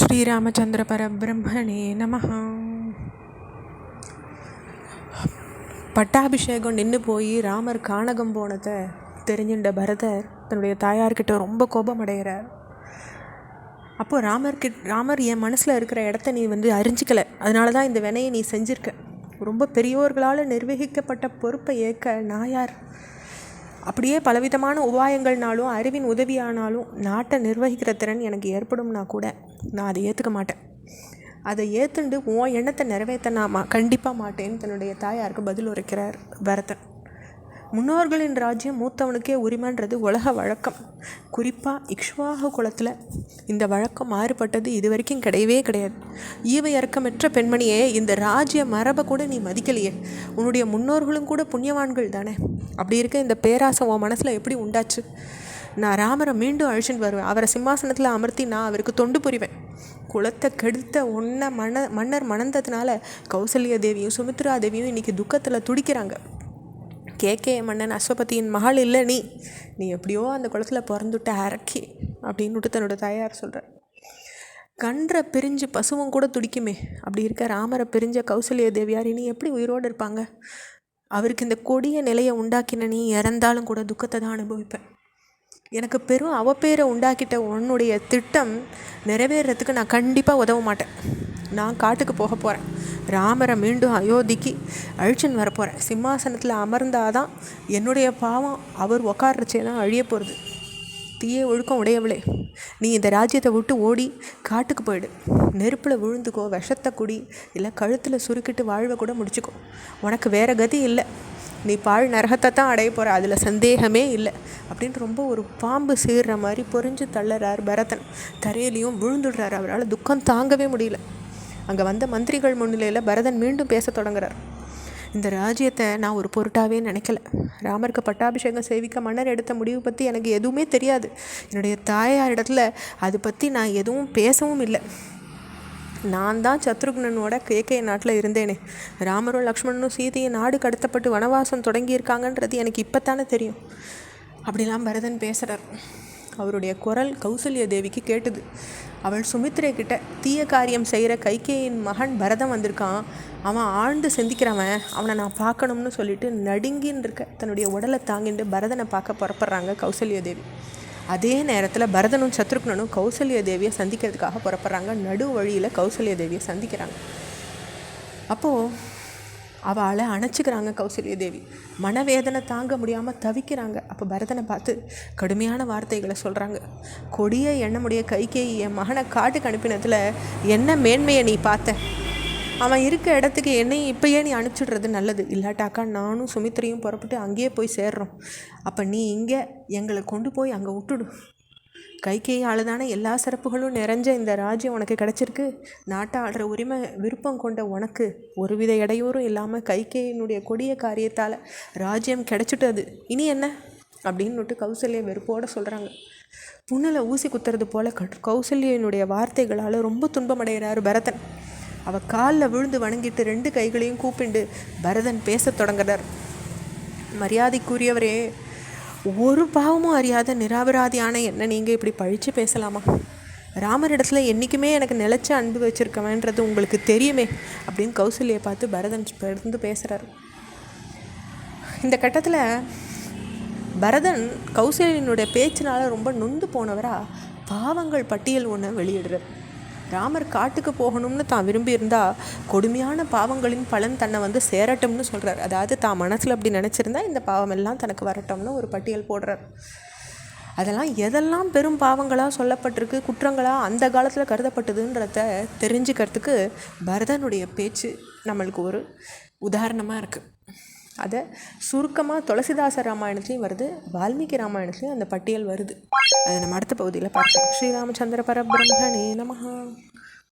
ஸ்ரீராமச்சந்திர பரபிரம்மணே நமஹ. பட்டாபிஷேகம் நின்று போய் ராமர் கானகம் போனதை தெரிஞ்சுட்ட பரதர் தன்னுடைய தாயார்கிட்ட ரொம்ப கோபமடைகிறார். அப்போது ராமர் என் மனசில் இருக்கிற இடத்த நீ அறிஞ்சிக்கலை, அதனால தான் இந்த வினையை நீ செஞ்சிருக்க. ரொம்ப பெரியோர்களால் நிர்வகிக்கப்பட்ட பொறுப்பை ஏற்க நான் யார்? அப்படியே பலவிதமான உபாயங்கள்னாலும் அறிவின் உதவியானாலும் நாட்டை நிர்வகிக்கிற திறன் எனக்கு ஏற்படும்னா கூட நான் அதை ஏற்றுக்க மாட்டேன். அதை ஏற்றுண்டு உன் எண்ணத்தை நிறைவேற்ற நான் கண்டிப்பாக மாட்டேன்னு தன்னுடைய தாயாருக்கு பதில் உரைக்கிறார் பரதன். முன்னோர்களின் ராஜ்யம் மூத்தவனுக்கே உரிமைன்றது உலக வழக்கம். குறிப்பாக இக்ஷ்வாகு குலத்தில் இந்த வழக்கம் மாறுபட்டது இது வரைக்கும் கிடையவே கிடையாது. ஈவை இறக்கமற்ற பெண்மணியே, இந்த ராஜ்ய மரபை கூட நீ மதிக்கலையே. உன்னுடைய முன்னோர்களும் கூட புண்ணியவான்கள் தானே. அப்படி இருக்க இந்த பேராசை உன் மனசில் எப்படி உண்டாச்சு? நான் ராமரை மீண்டும் அழிச்சுட்டு வருவேன். அவரை சிம்மாசனத்தில் அமர்த்தி நான் அவருக்கு தொண்டு புரிவேன். குலத்தை கெடுத்த மன்னர் மணந்ததுனால கௌசல்யா தேவியும் சுமித்ரா தேவியும் இன்றைக்கி துக்கத்தில் துடிக்கிறாங்க. கேகேய மன்னன் அஸ்வபதியின் மகள் இல்லை நீ எப்படியோ அந்த குளத்தில் பிறந்துட்ட அரக்கி அப்படின்னுட்டு தன்னோட தாயார் சொல்கிறார். கன்றை பிரிஞ்சு பசுவும் கூட துடிக்குமே. அப்படி இருக்க ராமரை பிரிஞ்ச கௌசல்யா தேவியார் இனி எப்படி உயிரோடு இருப்பாங்க? அவருக்கு இந்த கொடிய நிலையை உண்டாக்கின நீ இறந்தாலும் கூட துக்கத்தை தான் அனுபவிப்பேன். எனக்கு பெரும் அவப்பேரை உண்டாக்கிட்ட உன்னுடைய திட்டம் நிறைவேறதுக்கு நான் கண்டிப்பாக உதவ மாட்டேன். நான் காட்டுக்கு போக போகிறேன். ராமரை மீண்டும் அயோத்திக்கு அழிச்சுன்னு வரப்போகிறேன். சிம்மாசனத்தில் அமர்ந்தாதான் என்னுடைய பாவம் அவர் உக்காரச்சே தான் அழிய போகிறது. தீய ஒழுக்கம் உடையவளே, நீ இந்த ராஜ்யத்தை விட்டு ஓடி காட்டுக்கு போயிடு. நெருப்பில் விழுந்துக்கோ, விஷத்தை குடி, இல்லை கழுத்தில் சுருக்கிட்டு வாழ்வை கூட முடிச்சுக்கோ. உனக்கு வேறு கதி இல்லை. நீ பாழ் நரகத்தை தான் அடைய போகிற, அதில் சந்தேகமே இல்லை அப்படின்ட்டு ரொம்ப ஒரு பாம்பு சீர்ற மாதிரி பொறிஞ்சு தள்ளறார் பரதன். தரையிலையும் விழுந்துடுறார். அவரால் துக்கம் தாங்கவே முடியல. அங்கே வந்த மந்திரிகள் முன்னிலையில் பரதன் மீண்டும் பேச தொடங்குறார். இந்த ராஜ்யத்தை நான் ஒரு பொருட்டாகவே நினைக்கல. ராமருக்கு பட்டாபிஷேகம் சேவிக்க மன்னர் எடுத்த முடிவு பற்றி எனக்கு எதுவுமே தெரியாது. என்னுடைய தாயார் இடத்துல அது பற்றி நான் எதுவும் பேசவும் இல்லை. நான் தான் சத்ருக்னனோட கேகே நாட்டில் இருந்தேனே. ராமரும் லக்ஷ்மணனும் சீதையை நாடு கடத்தப்பட்டு வனவாசம் தொடங்கியிருக்காங்கன்றது எனக்கு இப்போ தானே தெரியும். அப்படிலாம் பரதன் பேசுகிறார். அவருடைய குரல் கௌசல்யா தேவிக்கு கேட்டுது. அவள் சுமித்ரை கிட்ட தீய காரியம் செய்கிற கைகேயின் மகன் பரதன் வந்திருக்கான், அவன் ஆழ்ந்து சிந்திக்கிறவன், அவனை நான் பார்க்கணும்னு சொல்லிட்டு நடுங்கின்னு இருக்க தன்னுடைய உடலை தாங்கிட்டு பரதனை பார்க்க புறப்படுறாங்க கௌசல்யா தேவி. அதே நேரத்தில் பரதனும் சத்ருக்னனும் கௌசல்யா தேவியை சந்திக்கிறதுக்காக புறப்படுறாங்க. நடு வழியில் கௌசல்யா தேவியை சந்திக்கிறாங்க. அப்போது அவளை அணைச்சிக்கிறாங்க கௌசல்யா தேவி. மனவேதனை தாங்க முடியாமல் தவிக்கிறாங்க. அப்போ பரதனை பார்த்து கடுமையான வார்த்தைகளை சொல்கிறாங்க. கொடிய எண்ணமுடைய கைகேயி என் மகனை காட்டுக்கு அனுப்பினதில் என்ன மேன்மையை நீ பார்த்த? அவன் இருக்க இடத்துக்கு என்னையும் இப்போயே நீ அனுப்பிச்சிடுறது நல்லது. இல்லாட்டாக்கா நானும் சுமித்ரையும் புறப்பட்டு அங்கேயே போய் சேர்றோம். அப்போ நீ இங்கே எங்களை கொண்டு போய் அங்கே விட்டுடு. கைகேயால் தானே எல்லா சிறப்புகளும் நிறைஞ்ச இந்த ராஜ்யம் உனக்கு கிடச்சிருக்கு. நாட்டை ஆடுற உரிமை விருப்பம் கொண்ட உனக்கு ஒருவித இடையூறும் இல்லாமல் கைகேயினுடைய கொடிய காரியத்தால் ராஜ்யம் கிடச்சிட்டது. இனி என்ன அப்படின்னுட்டு கௌசல்யா வெறுப்போடு சொல்கிறாங்க. புண்ணில் ஊசி குத்துறது போல் கௌசல்யினுடைய வார்த்தைகளால் ரொம்ப துன்பமடைகிறார் பரதன். அவள் காலில் விழுந்து வணங்கிட்டு 2 கைகளையும் கூப்பிண்டு பரதன் பேச தொடங்குறார். மரியாதைக்குரியவரே, ஒரு பாவமும் அறியாத நிராபராதியான என்ன நீங்கள் இப்படி பழித்து பேசலாமா? ராமரிடத்தில் என்றைக்குமே எனக்கு நிலச்ச அன்பு வச்சுருக்கவேன்றது உங்களுக்கு தெரியுமே அப்படின்னு கௌசல்யை பார்த்து பரதன் இருந்து பேசுகிறார். இந்த கட்டத்தில் பரதன் கௌசல்யனுடைய பேச்சினால் ரொம்ப நொந்து போனவராக பாவங்கள் பட்டியல் ஒன்று வெளியிடுறார். ராமர் காட்டுக்கு போகணும்னு தான் விரும்பியிருந்தால் கொடுமையான பாவங்களின் பலன் தன்னை சேரட்டும்னு சொல்கிறார். அதாவது தான் மனசில் அப்படி நினச்சிருந்தா இந்த பாவம் எல்லாம் தனக்கு வரட்டும்னு ஒரு பட்டியல் போடுறார். அதெல்லாம் எதெல்லாம் பெரும் பாவங்களாக சொல்லப்பட்டிருக்கு, குற்றங்களாக அந்த காலத்தில் கருதப்பட்டதுன்றத தெரிஞ்சுக்கிறதுக்கு பரதனுடைய பேச்சு நம்மளுக்கு ஒரு உதாரணமாக இருக்குது. அதை சுருக்கமாக துளசிதாசர் ராமாயணத்துலேயும் வருது, வால்மீகி ராமாயணத்துலேயும் அந்த பட்டியல் வருது. அதை நம்ம அடுத்த பகுதியில் பார்க்கலாம். ஸ்ரீராமச்சந்திர பரபிரம்மணே நமஹ.